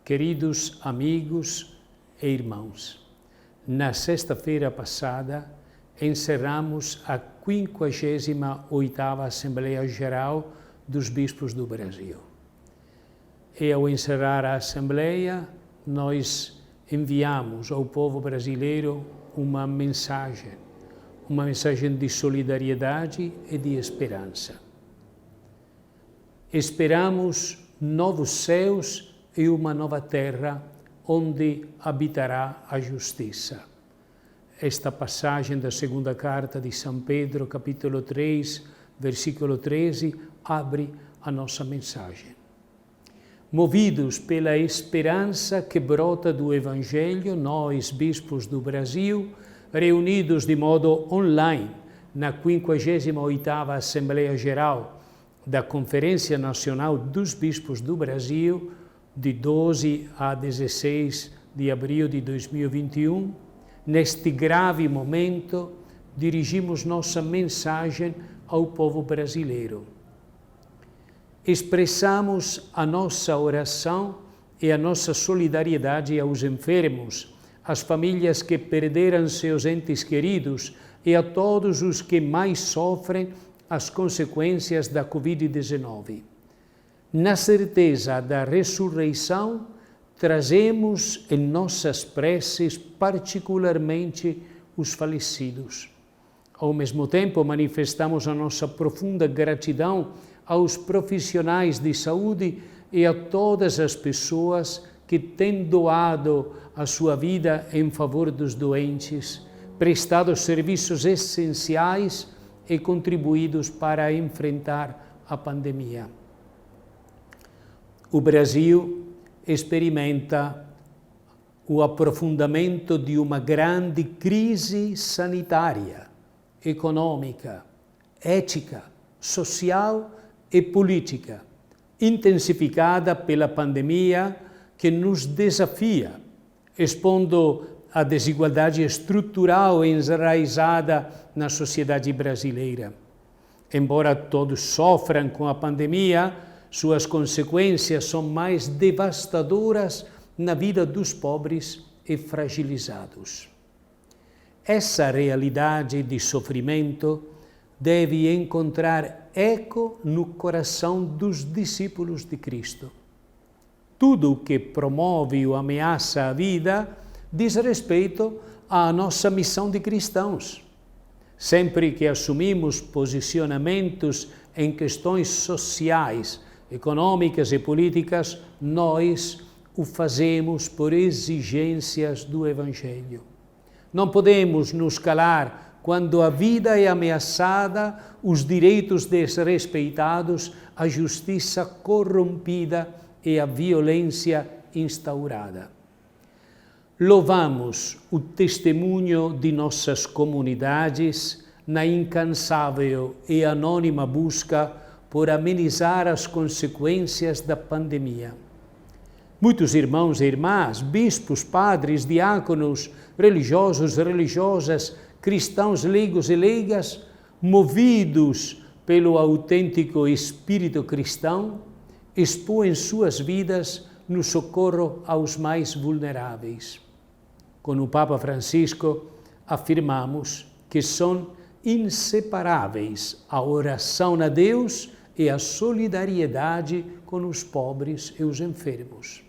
Queridos amigos e irmãos, na sexta-feira passada encerramos a 58ª Assembleia Geral dos Bispos do Brasil. E ao encerrar a Assembleia, nós enviamos ao povo brasileiro uma mensagem de solidariedade e de esperança. Esperamos novos céus e uma nova terra onde habitará a justiça. Esta passagem da segunda carta de São Pedro, capítulo 3, versículo 13, abre a nossa mensagem. Movidos pela esperança que brota do Evangelho, nós, bispos do Brasil, reunidos de modo online na 58ª Assembleia Geral da Conferência Nacional dos Bispos do Brasil, de 12 a 16 de abril de 2021, neste grave momento, dirigimos nossa mensagem ao povo brasileiro. Expressamos a nossa oração e a nossa solidariedade aos enfermos, às famílias que perderam seus entes queridos e a todos os que mais sofrem as consequências da Covid-19. Na certeza da ressurreição, trazemos em nossas preces particularmente os falecidos. Ao mesmo tempo, manifestamos a nossa profunda gratidão aos profissionais de saúde e a todas as pessoas que têm doado a sua vida em favor dos doentes, prestado serviços essenciais e contribuídos para enfrentar a pandemia. O Brasil experimenta o aprofundamento de uma grande crise sanitária, econômica, ética, social e política, intensificada pela pandemia que nos desafia, expondo a desigualdade estrutural enraizada na sociedade brasileira. Embora todos sofram com a pandemia, suas consequências são mais devastadoras na vida dos pobres e fragilizados. Essa realidade de sofrimento deve encontrar eco no coração dos discípulos de Cristo. Tudo o que promove ou ameaça a vida diz respeito à nossa missão de cristãos. Sempre que assumimos posicionamentos em questões sociais, econômicas e políticas, nós o fazemos por exigências do Evangelho. Não podemos nos calar quando a vida é ameaçada, os direitos desrespeitados, a justiça corrompida e a violência instaurada. Louvamos o testemunho de nossas comunidades na incansável e anônima busca por amenizar as consequências da pandemia. Muitos irmãos e irmãs, bispos, padres, diáconos, religiosos, religiosas, cristãos, leigos e leigas, movidos pelo autêntico espírito cristão, expõem suas vidas no socorro aos mais vulneráveis. Com o Papa Francisco, afirmamos que são inseparáveis a oração a Deus e a solidariedade com os pobres e os enfermos.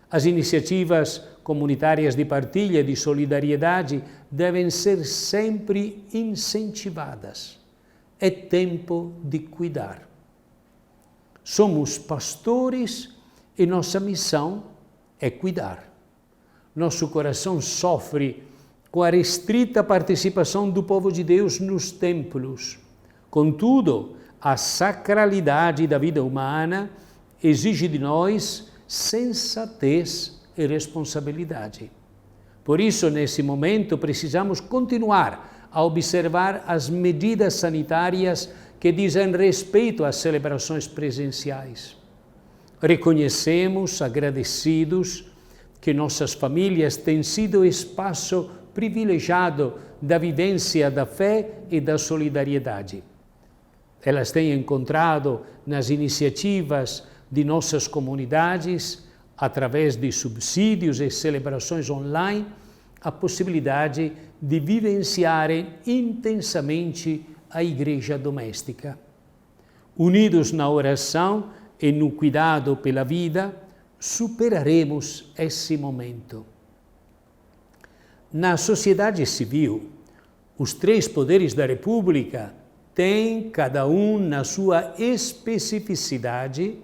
As iniciativas comunitárias de partilha e de solidariedade devem ser sempre incentivadas. É tempo de cuidar. Somos pastores e nossa missão é cuidar. Nosso coração sofre com a restrita participação do povo de Deus nos templos. Contudo, a sacralidade da vida humana exige de nós sensatez e responsabilidade. Por isso, nesse momento, precisamos continuar a observar as medidas sanitárias que dizem respeito às celebrações presenciais. Reconhecemos, agradecidos, que nossas famílias têm sido espaço privilegiado da vivência da fé e da solidariedade. Elas têm encontrado nas iniciativas de nossas comunidades através de subsídios e celebrações online, a possibilidade de vivenciarem intensamente a igreja doméstica. Unidos na oração e no cuidado pela vida, superaremos esse momento. Na sociedade civil, os três poderes da República têm, cada um na sua especificidade,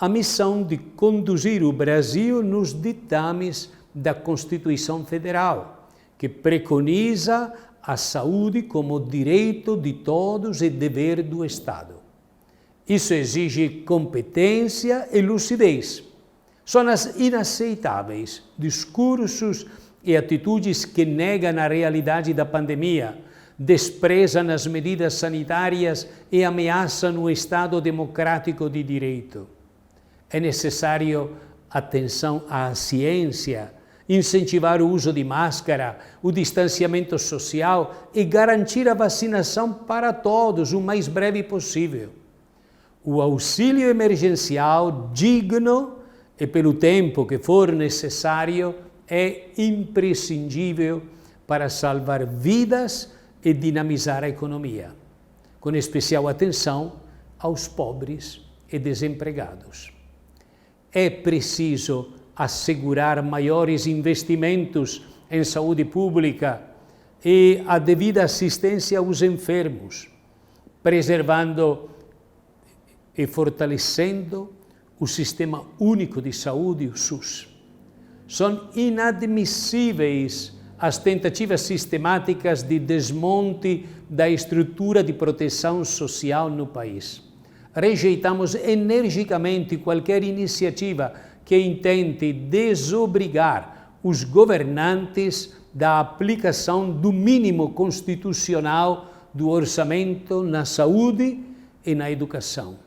a missão de conduzir o Brasil nos ditames da Constituição Federal, que preconiza a saúde como direito de todos e dever do Estado. Isso exige competência e lucidez. São inaceitáveis discursos e atitudes que negam a realidade da pandemia, desprezam as medidas sanitárias e ameaçam o Estado democrático de direito. É necessário atenção à ciência, incentivar o uso de máscara, o distanciamento social e garantir a vacinação para todos o mais breve possível. O auxílio emergencial digno e pelo tempo que for necessário é imprescindível para salvar vidas e dinamizar a economia, com especial atenção aos pobres e desempregados. É preciso assegurar maiores investimentos em saúde pública e a devida assistência aos enfermos, preservando e fortalecendo o Sistema Único de Saúde, o SUS. São inadmissíveis as tentativas sistemáticas de desmonte da estrutura de proteção social no país. Rejeitamos energicamente qualquer iniciativa que intente desobrigar os governantes da aplicação do mínimo constitucional do orçamento na saúde e na educação.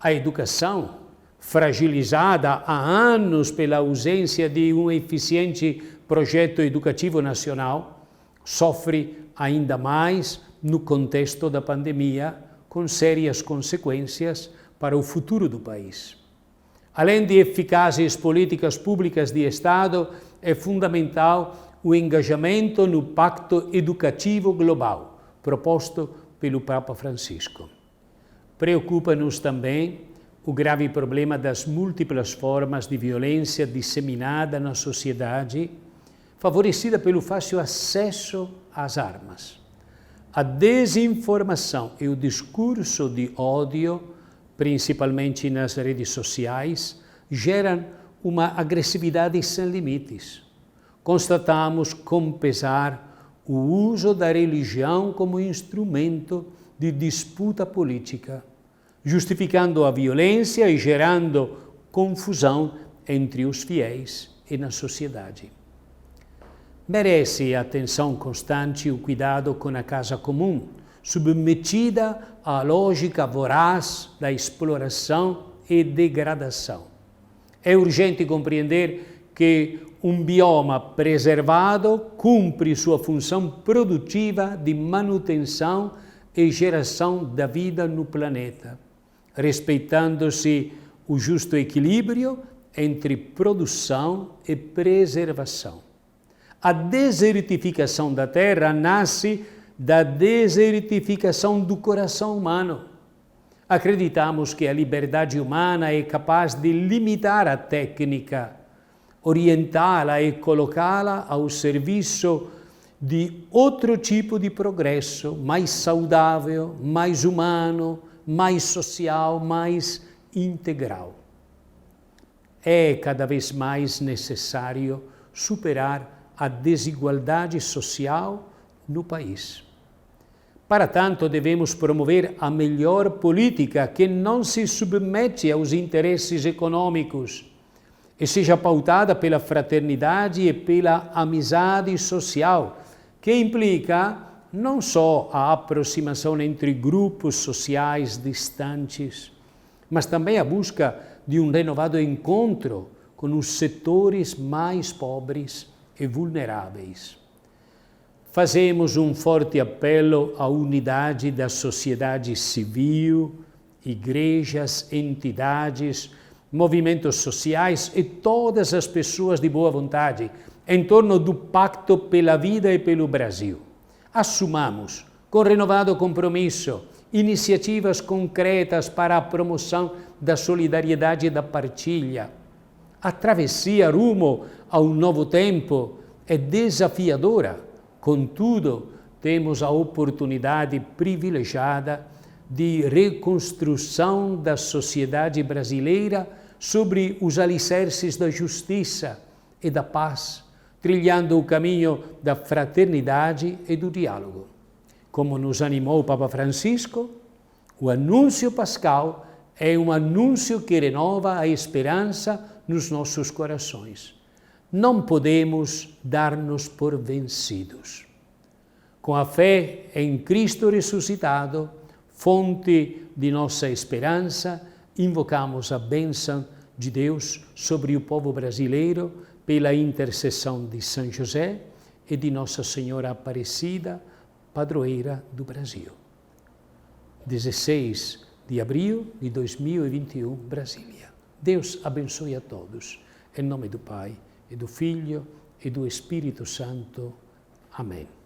A educação, fragilizada há anos pela ausência de um eficiente projeto educativo nacional, sofre ainda mais no contexto da pandemia, com sérias consequências para o futuro do país. Além de eficazes políticas públicas de Estado, é fundamental o engajamento no Pacto Educativo Global, proposto pelo Papa Francisco. Preocupa-nos também o grave problema das múltiplas formas de violência disseminada na sociedade, favorecida pelo fácil acesso às armas. A desinformação e o discurso de ódio, principalmente nas redes sociais, geram uma agressividade sem limites. Constatamos com pesar o uso da religião como instrumento de disputa política, justificando a violência e gerando confusão entre os fiéis e na sociedade. Merece atenção constante o cuidado com a casa comum, submetida à lógica voraz da exploração e degradação. É urgente compreender que um bioma preservado cumpre sua função produtiva de manutenção e geração da vida no planeta, respeitando-se o justo equilíbrio entre produção e preservação. A desertificação da Terra nasce da desertificação do coração humano. Acreditamos que a liberdade humana é capaz de limitar a técnica, orientá-la e colocá-la ao serviço de outro tipo de progresso, mais saudável, mais humano, mais social, mais integral. É cada vez mais necessário superar a desigualdade social no país. Para tanto, devemos promover a melhor política que não se submete aos interesses econômicos e seja pautada pela fraternidade e pela amizade social, que implica não só a aproximação entre grupos sociais distantes, mas também a busca de um renovado encontro com os setores mais pobres e vulneráveis. Fazemos um forte apelo à unidade da sociedade civil, igrejas, entidades movimentos sociais e todas as pessoas de boa vontade em torno do Pacto pela Vida e pelo Brasil. Assumamos, com renovado compromisso, iniciativas concretas para a promoção da solidariedade e da partilha. A travessia rumo a um novo tempo é desafiadora, contudo, temos a oportunidade privilegiada de reconstrução da sociedade brasileira sobre os alicerces da justiça e da paz, trilhando o caminho da fraternidade e do diálogo. Como nos animou o Papa Francisco, o anúncio pascal é um anúncio que renova a esperança nos nossos corações. Não podemos dar-nos por vencidos. Com a fé em Cristo ressuscitado, fonte de nossa esperança, invocamos a bênção de Deus sobre o povo brasileiro pela intercessão de São José e de Nossa Senhora Aparecida, padroeira do Brasil. 16 de abril de 2021, Brasília. Deus abençoe a todos. Em nome do Pai, e do Filho, e do Espírito Santo. Amém.